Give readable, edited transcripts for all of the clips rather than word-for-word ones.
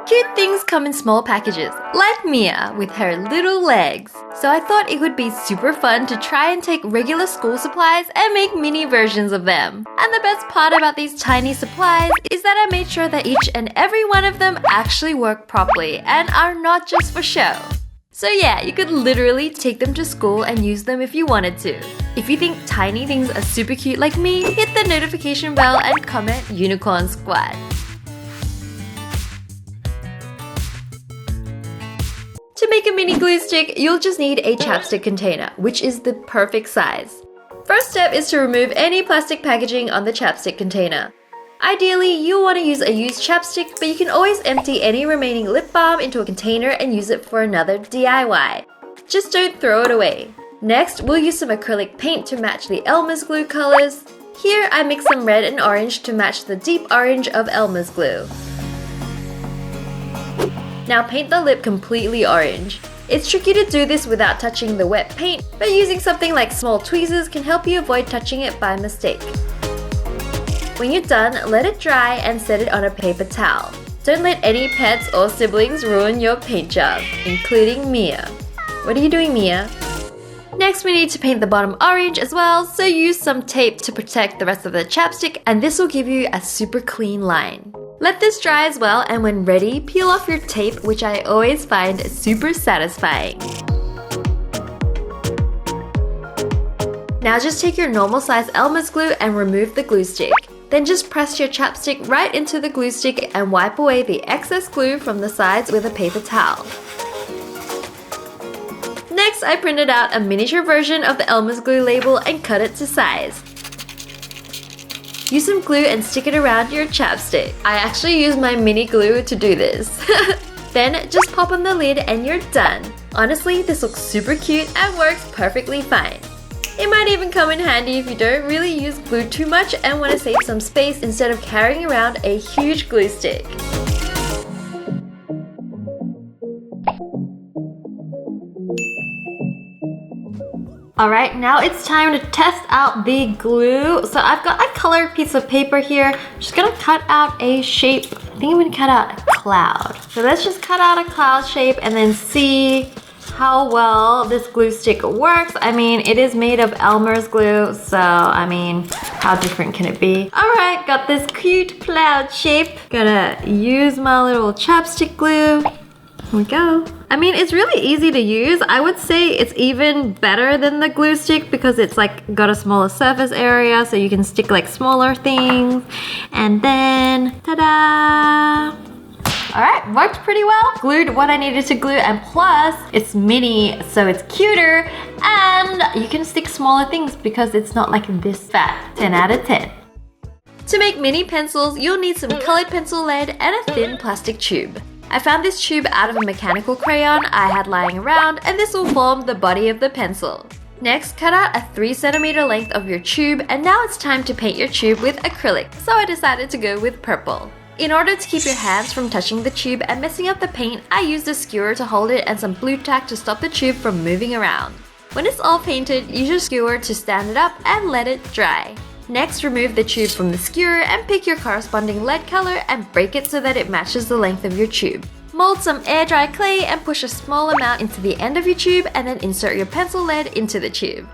Cute things come in small packages, like Mia with her little legs. So I thought it would be super fun to try and take regular school supplies and make mini versions of them. And the best part about these tiny supplies is that I made sure that each and every one of them actually work properly and are not just for show. So yeah, you could literally take them to school and use them if you wanted to. If you think tiny things are super cute like me, hit the notification bell and comment Unicorn Squad. To make a mini glue stick, you'll just need a chapstick container, which is the perfect size. First step is to remove any plastic packaging on the chapstick container. Ideally, you'll want to use a used chapstick, but you can always empty any remaining lip balm into a container and use it for another DIY. Just don't throw it away. Next, we'll use some acrylic paint to match the Elmer's glue colors. Here, I mix some red and orange to match the deep orange of Elmer's glue. Now paint the lip completely orange. It's tricky to do this without touching the wet paint, but using something like small tweezers can help you avoid touching it by mistake. When you're done, let it dry and set it on a paper towel. Don't let any pets or siblings ruin your paint job, including Mia. What are you doing, Mia? Next, we need to paint the bottom orange as well, so use some tape to protect the rest of the chapstick, and this will give you a super clean line. Let this dry as well, and when ready, peel off your tape, which I always find super satisfying. Now just take your normal size Elmer's glue and remove the glue stick. Then just press your chapstick right into the glue stick and wipe away the excess glue from the sides with a paper towel. Next, I printed out a miniature version of the Elmer's glue label and cut it to size. Use some glue and stick it around your chapstick. I actually use my mini glue to do this. Then just pop on the lid and you're done. Honestly, this looks super cute and works perfectly fine. It might even come in handy if you don't really use glue too much and want to save some space instead of carrying around a huge glue stick. Alright, now it's time to test out the glue. So I've got a colored piece of paper here. I'm just gonna cut out a shape. I think I'm gonna cut out a cloud. So let's just cut out a cloud shape and then see how well this glue stick works. I mean, it is made of Elmer's glue, so I mean, how different can it be? Alright, got this cute cloud shape. Gonna use my little chapstick glue. Here we go. I mean, it's really easy to use. I would say it's even better than the glue stick because it's like got a smaller surface area, so you can stick like smaller things. And then, ta-da! Alright, worked pretty well. Glued what I needed to glue, and plus it's mini, so it's cuter, and you can stick smaller things because it's not like this fat. 10 out of 10. To make mini pencils, you'll need some colored pencil lead and a thin plastic tube. I found this tube out of a mechanical crayon I had lying around, and this will form the body of the pencil. Next, cut out a 3 cm length of your tube, and now it's time to paint your tube with acrylic, so I decided to go with purple. In order to keep your hands from touching the tube and messing up the paint, I used a skewer to hold it and some blue tack to stop the tube from moving around. When it's all painted, use your skewer to stand it up and let it dry. Next, remove the tube from the skewer and pick your corresponding lead color and break it so that it matches the length of your tube. Mold some air dry clay and push a small amount into the end of your tube, and then insert your pencil lead into the tube.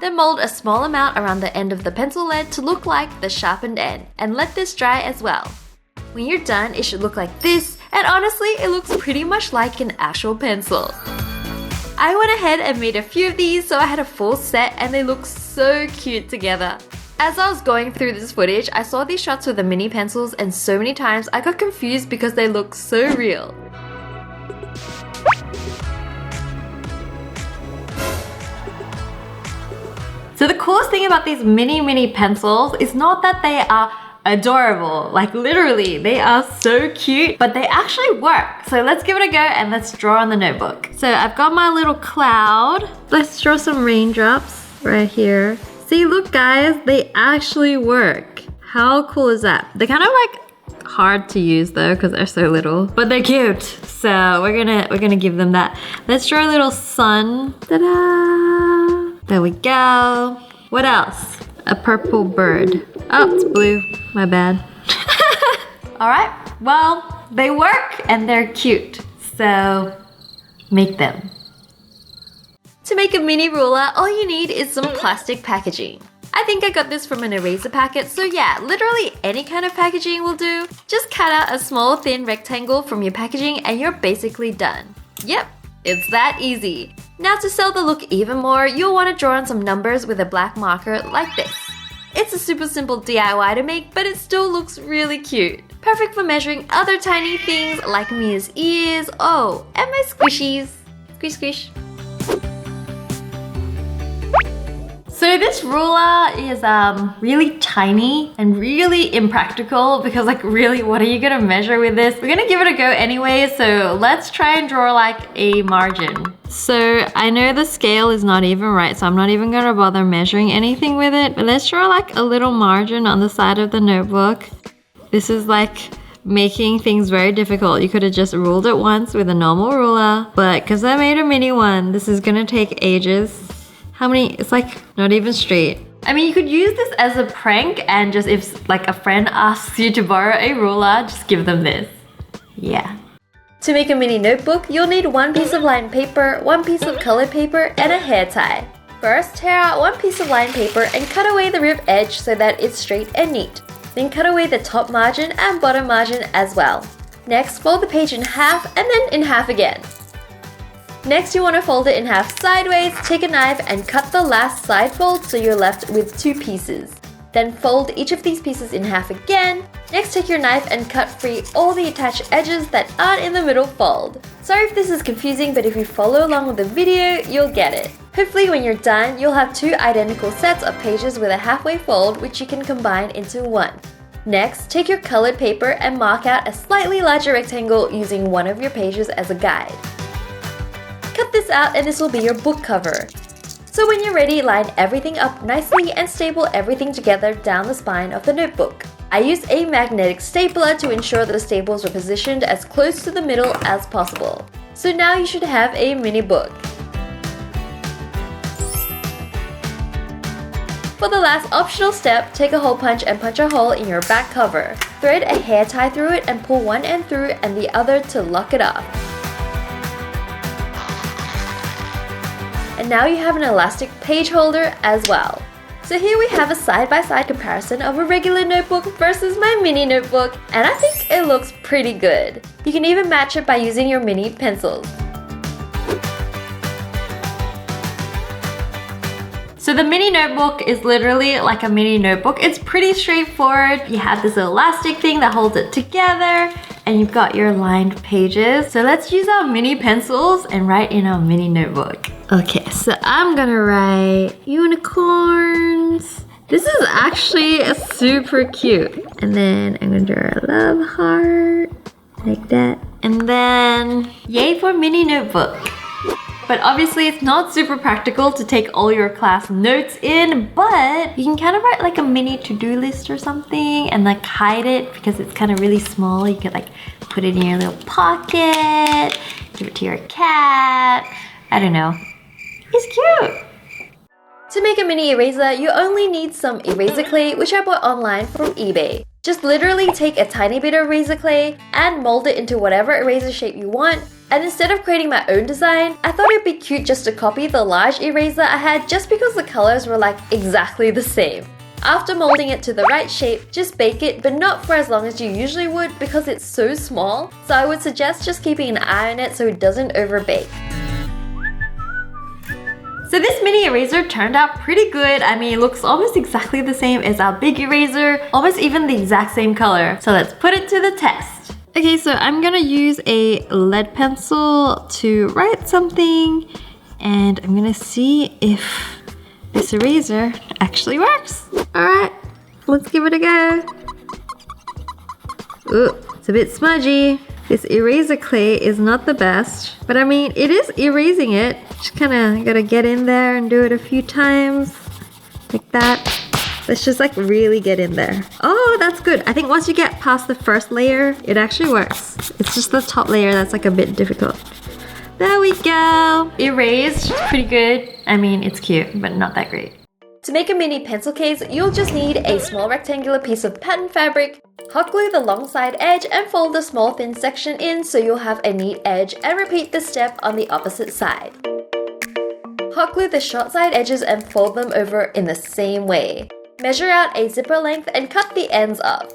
Then mold a small amount around the end of the pencil lead to look like the sharpened end, and let this dry as well. When you're done, it should look like this, and honestly, it looks pretty much like an actual pencil. I went ahead and made a few of these, so I had a full set and they look so cute together. As I was going through this footage, I saw these shots with the mini pencils, and so many times I got confused because they look so real. So the coolest thing about these mini pencils is not that they are adorable, like literally they are so cute, but they actually work. So let's give it a go and let's draw on the notebook. So I've got my little cloud. Let's draw some raindrops right here. See, look guys, they actually work. How cool is that? They're kind of like hard to use though because they're so little, but they're cute. So we're gonna give them that. Let's draw a little sun. Ta-da! There we go. What else? a purple bird. Oh, it's blue. My bad. Alright, well, they work and they're cute. So, make them. To make a mini ruler, all you need is some plastic packaging. I think I got this from an eraser packet, so yeah, literally any kind of packaging will do. Just cut out a small thin rectangle from your packaging and you're basically done. Yep, it's that easy. Now to sell the look even more, you'll want to draw on some numbers with a black marker like this. It's a super simple DIY to make, but it still looks really cute. Perfect for measuring other tiny things like Mia's ears, oh, and my squishies. Squish squish. So this ruler is really tiny and really impractical because like really what are you gonna measure with this? We're gonna give it a go anyway, so let's try and draw like a margin. So I know the scale is not even right, so I'm not even gonna bother measuring anything with it, but let's draw like a little margin on the side of the notebook. This is like making things very difficult. You could have just ruled it once with a normal ruler, but because I made a mini one, this is gonna take ages. How many? It's like not even straight. I mean, you could use this as a prank and just if like a friend asks you to borrow a ruler, just give them this. Yeah. To make a mini notebook, you'll need one piece of lined paper, one piece of colored paper, and a hair tie. First, tear out one piece of lined paper and cut away the ribbed edge so that it's straight and neat. Then cut away the top margin and bottom margin as well. Next, fold the page in half and then in half again. Next, you want to fold it in half sideways, take a knife and cut the last side fold so you're left with two pieces. Then fold each of these pieces in half again. Next, take your knife and cut free all the attached edges that aren't in the middle fold. Sorry if this is confusing, but if you follow along with the video, you'll get it. Hopefully when you're done, you'll have two identical sets of pages with a halfway fold which you can combine into one. Next, take your colored paper and mark out a slightly larger rectangle using one of your pages as a guide. Cut this out and this will be your book cover. So when you're ready, line everything up nicely and staple everything together down the spine of the notebook. I used a magnetic stapler to ensure that the staples were positioned as close to the middle as possible. So now you should have a mini book. For the last optional step, take a hole punch and punch a hole in your back cover. Thread a hair tie through it and pull one end through and the other to lock it up. And now you have an elastic page holder as well. So here we have a side-by-side comparison of a regular notebook versus my mini notebook, and I think it looks pretty good. You can even match it by using your mini pencils. So the mini notebook is literally like a mini notebook. It's pretty straightforward. You have this elastic thing that holds it together and you've got your lined pages. So let's use our mini pencils and write in our mini notebook. Okay, so I'm gonna write unicorns. This is actually super cute. And then I'm gonna draw a love heart, like that. And then, yay for mini notebook. But obviously it's not super practical to take all your class notes in, but you can kind of write like a mini to-do list or something and like hide it because it's kind of really small. You could like put it in your little pocket, give it to your cat. I don't know. It's cute. To make a mini eraser, you only need some eraser clay, which I bought online from eBay. Just literally take a tiny bit of eraser clay and mold it into whatever eraser shape you want. And instead of creating my own design, I thought it'd be cute just to copy the large eraser I had just because the colors were like exactly the same. After molding it to the right shape, just bake it, but not for as long as you usually would because it's so small. So I would suggest just keeping an eye on it so it doesn't overbake. So this mini eraser turned out pretty good. I mean, it looks almost exactly the same as our big eraser, almost even the exact same color. So let's put it to the test. Okay, so I'm gonna use a lead pencil to write something and I'm gonna see if this eraser actually works. Alright, let's give it a go. Ooh, it's a bit smudgy. This eraser clay is not the best, but I mean, it is erasing it. Just kinda gotta get in there and do it a few times, like that. Let's just like really get in there. Oh, that's good. I think once you get past the first layer, it actually works. It's just the top layer that's like a bit difficult. There we go. Erased, pretty good. I mean, it's cute, but not that great. To make a mini pencil case, you'll just need a small rectangular piece of pattern fabric, hot glue the long side edge and fold the small thin section in so you'll have a neat edge, and repeat this step on the opposite side. Hot glue the short side edges and fold them over in the same way. Measure out a zipper length and cut the ends off.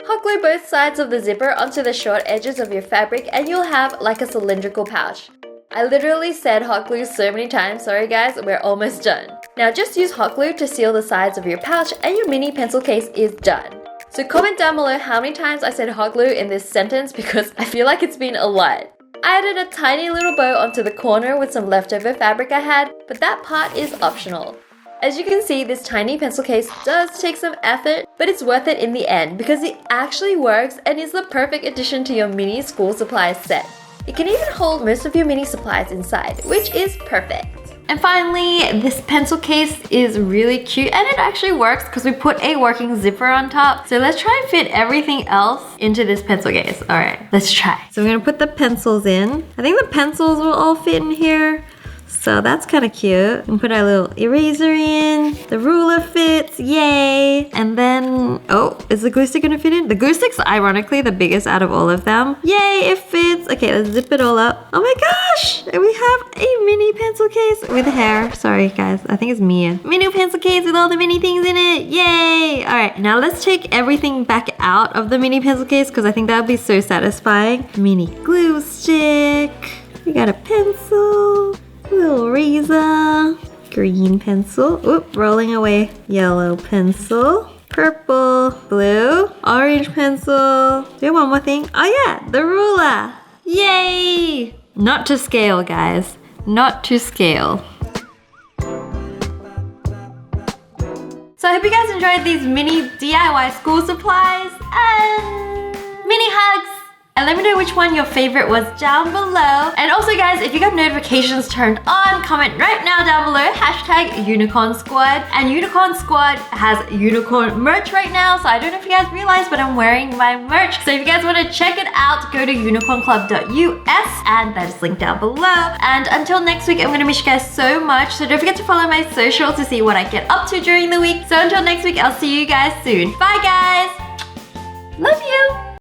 Hot glue both sides of the zipper onto the short edges of your fabric and you'll have like a cylindrical pouch. I literally said hot glue so many times, sorry guys, we're almost done. Now just use hot glue to seal the sides of your pouch and your mini pencil case is done. So comment down below how many times I said hot glue in this sentence because I feel like it's been a lot. I added a tiny little bow onto the corner with some leftover fabric I had, but that part is optional. As you can see, this tiny pencil case does take some effort, but it's worth it in the end because it actually works and is the perfect addition to your mini school supplies set. It can even hold most of your mini supplies inside, which is perfect. And finally, this pencil case is really cute and it actually works because we put a working zipper on top. So let's try and fit everything else into this pencil case. All right, let's try. So we're gonna put the pencils in. I think the pencils will all fit in here. So that's kind of cute. And put our little eraser in. The ruler fits, yay. And then, oh, is the glue stick gonna fit in? The glue stick's ironically the biggest out of all of them. Yay, it fits. Okay, let's zip it all up. Oh my gosh, we have a mini pencil case with hair. Sorry guys, I think it's Mia. Mini pencil case with all the mini things in it, yay. All right, now let's take everything back out of the mini pencil case because I think that would be so satisfying. Mini glue stick. We got a pencil. Little razor, green pencil, oop, rolling away, yellow pencil, purple, blue, orange pencil. Do you have one more thing? Oh yeah, the ruler. Yay! Not to scale, guys. Not to scale. So I hope you guys enjoyed these mini DIY school supplies and mini hugs. And let me know which one your favorite was down below. And also guys, if you got notifications turned on, comment right now down below, hashtag Unicorn Squad. And Unicorn Squad has unicorn merch right now. So I don't know if you guys realize, but I'm wearing my merch. So if you guys want to check it out, go to unicornclub.us and that is linked down below. And until next week, I'm going to miss you guys so much. So don't forget to follow my socials to see what I get up to during the week. So until next week, I'll see you guys soon. Bye guys. Love you.